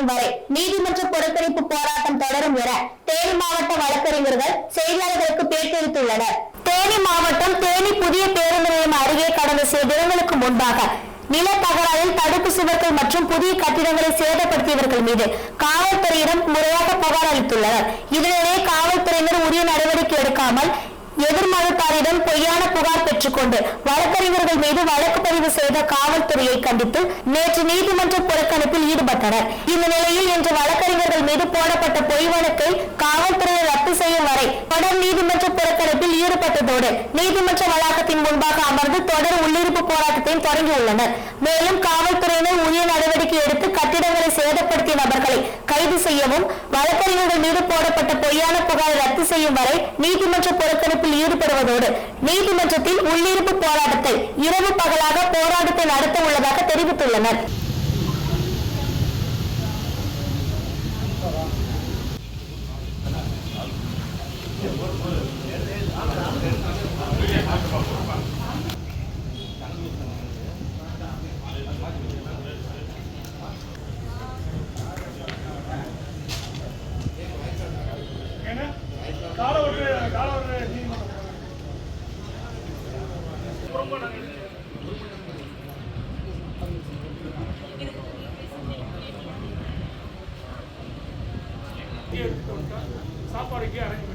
செய்யும் வரை நீதிமன்ற புறக்கணிப்பு போராட்டம் தொடரும் என தேனி மாவட்ட வழக்கறிஞர்கள் செய்தியாளர்களுக்கு பேட்டியளித்துள்ளனர். தேனி மாவட்டம் தேனி புதிய பேருந்து நிலையம் அருகே கடந்த சில தினங்களுக்கு முன்பாக நில தகராறில் தடுப்பு சுவர்கள் மற்றும் புதிய கட்டிடங்களை சேதப்படுத்தியவர்கள் மீது காவல்துறையிடம் முறையாக புகார் அளித்துள்ளனர். இதனிடையே காவல்துறையினர் உரிய நடவடிக்கை எடுக்காமல் எதிர்மனுதாரிடம் பொய்யான புகார் பெற்றுக்கொண்டு வழக்கறிஞர்கள் மீது வழக்கு பதிவு செய்த காவல்துறையை கண்டித்து நேற்று நீதிமன்ற புறக்கணிப்பில் ஈடுபட்டனர். இந்த நிலையில் இன்று வழக்கறிஞர்கள் மீது போடப்பட்ட பொய் வழக்கை காவல்துறையை ரத்து செய்யும் வரை தொடர் நீதிமன்ற புறக்கணிப்பில் ஈடுபட்டதோடு நீதிமன்ற வளாகத்தின் முன்பாக அமர்ந்து தொடர் உள்ளிருப்பு போராட்டத்தையும் தொடங்கியுள்ளனர். மேலும் காவல்துறையினர் உரிய நடவடிக்கை எடுத்து கட்டிடங்களை சேதப்படுத்திய நபர்களை கைது செய்யவும் வழக்கறிஞர்கள் மீது போடப்பட்ட பொய்யான புகாரை ரத்து செய்யும் வரை நீதிமன்ற புறக்கணிப்பு ஈடுபடுவதோடு நீதிமன்றத்தில் உள்ளிருப்பு போராட்டத்தை இரவு பகலாக போராட்டத்தை நடத்த உள்ளதாக தெரிவித்துள்ளனர். சாப்பாடுக்கு அரேஞ்ச்